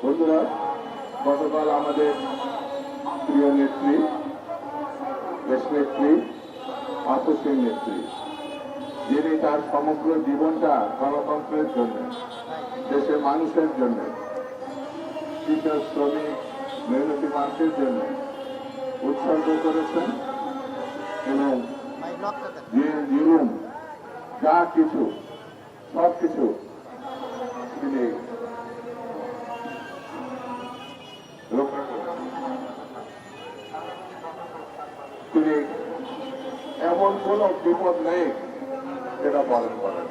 বন্ধুরা, গতকাল আমাদের প্রিয় নেত্রী, দেশনেত্রী, আপসীন নেত্রী, যিনি তার সমগ্র জীবনটা গণতন্ত্রের জন্য, দেশের মানুষের জন্য, কৃষক, শ্রমিক, মেহনতি মানুষের জন্য উৎসর্গ করেছেন এবং জীবন যা কিছু সব কিছু তিনি রক্ষা করেছেন। তিনি এমন কোন বিপদ নেই যেটা পালন করেন।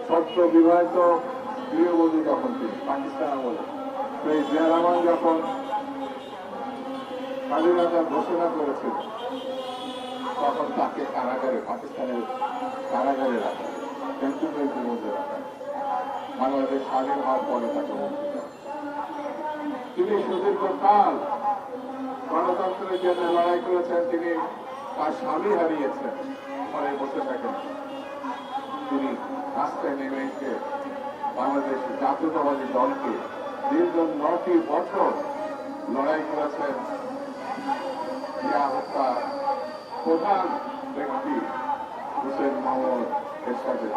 সত্য বিবাহিত গৃহবধূ যখন তিনি পাকিস্তান আমলে, সেই জিয়া রহমান যখন স্বাধীনতার ঘোষণা করেছিল তখন তাকে কারাগারে, পাকিস্তানের কারাগারে রাখা, ক্যান্টনমেন্টের মধ্যে রাখা। বাংলাদেশ স্বাধীন হওয়ার পরে তাকে মুক্তি দেয়। তিনি সুদীর্ঘকাল গণতন্ত্রের জন্য লড়াই করেছেন। তিনি তার স্বামী হারিয়েছেন, ঘরে বসে থাকেন। তিনি রাস্তায় নেমে এসে বাংলাদেশ জাতীয়তাবাদী দলকে দীর্ঘ 9টি বছর লড়াই করেছেন। জিয়া হত্যা প্রধান ব্যক্তি হুসেন মোহাম্মদ এরশাদের।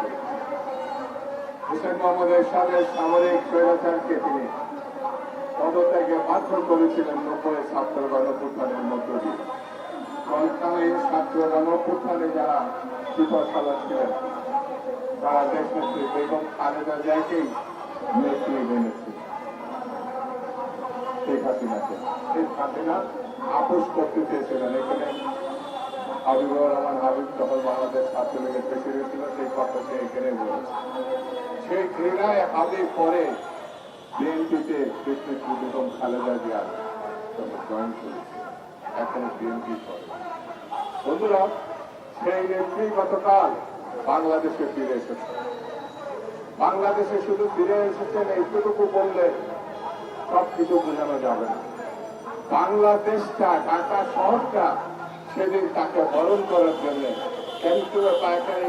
হুসেন মোহাম্মদ এরশাদের সামরিক স্বৈরাচারকে তিনি পদত্যাগে বাধ্য করেছিলেন 90 ছাত্র গণঅভ্যুত্থানের মধ্য দিয়ে। তৎকালীন ছাত্র গণঅভ্যুত্থানে যারা সুপার সালার ছিলেন তারা দেশনেত্রী বেগম খালেদা জিয়াকেই নেত্রী এনেছিল। শেখ হাসিনাকে, শেখ হাসিনা আপোষ করতে চেয়েছিলেন। এখানে হাবিবুর রহমান হাবিব যখন বাংলাদেশ ছাত্রলীগের প্রেসিডেন্ট ছিল সেই কথা সে এখানে বলেছে। সেই ক্রীড়ায় হাবিব পরে বিএনপিতে নেতৃত্ব বেগম খালেদা জিয়া জয়েন করেছে, এখনো বিএনপি করে। বন্ধুরা, সেই নেত্রী গতকাল বাংলাদেশে ফিরে এসেছে। বাংলাদেশে শুধু ফিরে এসেছেন এইটুকু বললে সবকিছু বোঝানো যাবে না। বাংলাদেশটা, ঢাকা শহরটা সেদিন তাকে বরণ করার জন্য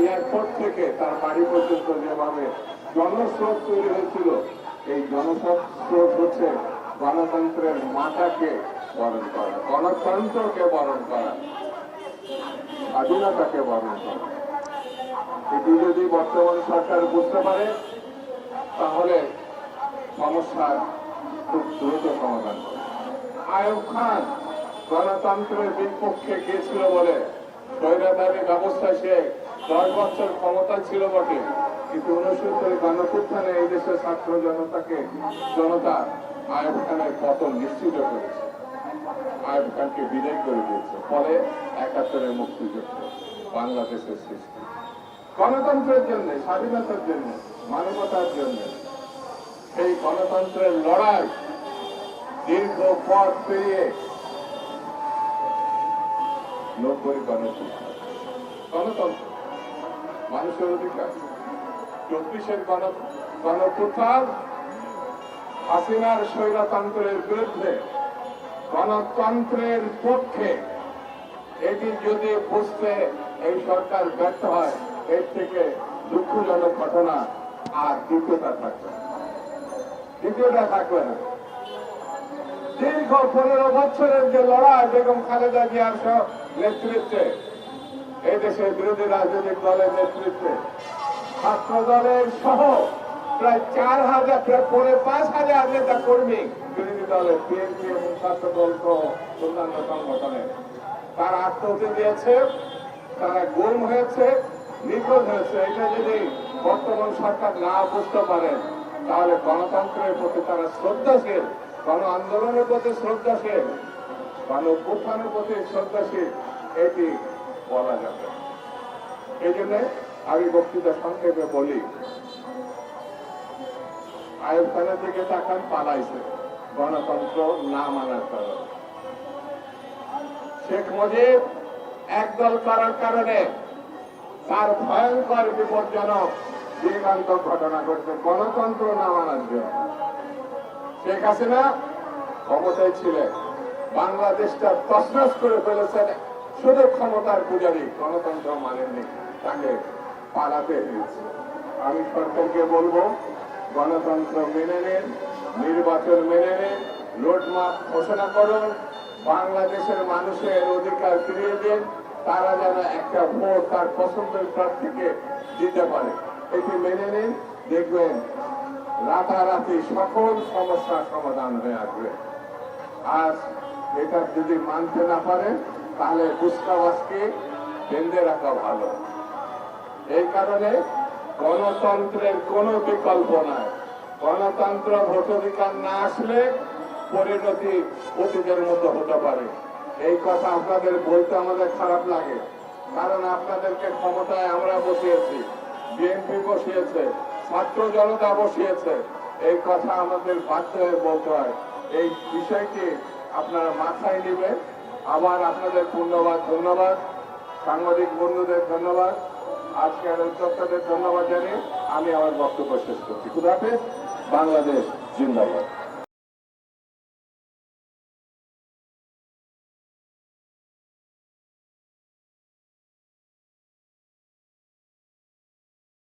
এয়ারপোর্ট থেকে তার বাড়ি পর্যন্ত যেভাবে জনস্রোত তৈরি হয়েছিল, এই জনস্রোত হচ্ছে গণতন্ত্রের মাথাকে বরণ করা, গণতন্ত্রকে বরণ করা, স্বাধীনতাকে বরণ করা। এটি যদি বর্তমান সরকার বুঝতে পারে তাহলে সমস্যার খুব দ্রুত সমাধান করে। আইয়ুব খান গণতন্ত্রের বিপক্ষে গিয়েছিল বলে স্বৈরাচারী ব্যবস্থা সে 10 বছর ক্ষমতা ছিল বটে, কিন্তু 69 গণঅভ্যুত্থানে এই দেশের ছাত্র জনতা আইয়ুব খানের পতন নিশ্চিত করেছে, আইয়ুব খানকে বিদায় করে দিয়েছে। ফলে 71 মুক্তিযুদ্ধ, বাংলাদেশের সৃষ্টি, গণতন্ত্রের জন্য, স্বাধীনতার জন্য, মানবতার জন্য। সেই গণতন্ত্রের লড়াই দীর্ঘ পথ পেরিয়ে 90 গণতন্ত্র, মানুষের অধিকার, 24 গণঅভ্যুত্থান, হাসিনার স্বৈরতন্ত্রের বিরুদ্ধে, গণতন্ত্রের পক্ষে। এটি যদি বুঝতে এই সরকার ব্যর্থ হয়, এর থেকে দুঃখজনক ঘটনা আর দ্বিতীয়টা থাকবে না। দীর্ঘ 15 বছরের যে লড়াই বেগম খালেদা জিয়ার নেতৃত্বে, এই দেশের বিরোধী রাজনৈতিক দলের নেতৃত্বে, ছাত্র দলের সহ প্রায় 4000, প্রায় 5,000 নেতা কর্মী, বিরোধী দলের বিএনপি এবং ছাত্র দল সহ অন্যান্য সংগঠনের, তারা আত্মহত্যা দিয়েছে, তারা গুম হয়েছে, নিখোঁজ হয়েছে। এটা যদি বর্তমান সরকার না বুঝতে পারেন তাহলে গণতন্ত্রের প্রতি তারা শ্রদ্ধাশীল, গণ আন্দোলনের প্রতি শ্রদ্ধাশীল, গণ অভ্যুত্থানের প্রতি শ্রদ্ধাশীল, এটি বলা যাবে। এই জন্য আমি বক্তৃতা সংক্ষেপে বলি, আইয়ুব খানের দিকে তাকান, পালাইছে গণতন্ত্র না মানার কারণে। শেখ মুজিব একদল করার কারণে তার ভয়ঙ্কর বিপজ্জনক দিগান্তক ঘটনা ঘটছে গণতন্ত্র না মানার জন্য। শেখ হাসিনা ক্ষমতায় ছিলেন, বাংলাদেশটা তছনছ করে ফেলেছেন শুধু ক্ষমতার পূজারী, গণতন্ত্র মানেননি, তাকে পালাতে হয়েছে। আমি সরকারকে বলবো, গণতন্ত্র মেনে নিন, নির্বাচন নির্বাচন মেনে নিন, রোডম্যাপ ঘোষণা করুন, বাংলাদেশের মানুষের অধিকার ফিরিয়ে দিন, তারা যেন একটা ভোট তার পছন্দের প্রার্থীকে দিতে পারে। এটি মেনে নিন, দেখবেন রাতারাতি সকল সমস্যার সমাধান হয়ে আসবে। আজ এটা যদি মানতে না পারেন তাহলে কুচকাওয়াজকে বেঁধে রাখা ভালো। এই কারণে গণতন্ত্রের কোনো বিকল্প নাই। গণতন্ত্র ভোটাধিকার না আসলে পরিণতি অতীতের মতো হতে পারে। এই কথা আপনাদের বলতে আমাদের খারাপ লাগে, কারণ আপনাদেরকে ক্ষমতায় আমরা বসিয়েছি, বিএনপি বসিয়েছে, ছাত্র জনতা বসিয়েছে। এই কথা আমাদের বাধ্য হয়ে বলতে হয়। এই বিষয়টি আপনারা মাথায় নেবেন। আবার আপনাদের ধন্যবাদ, সাংবাদিক বন্ধুদের ধন্যবাদ, আজকের উদ্যোক্তাদের ধন্যবাদ জানিয়ে আমি আমার বক্তব্য শেষ করছি। খুদা হাফেজ। বাংলাদেশ জিন্দাবাদ।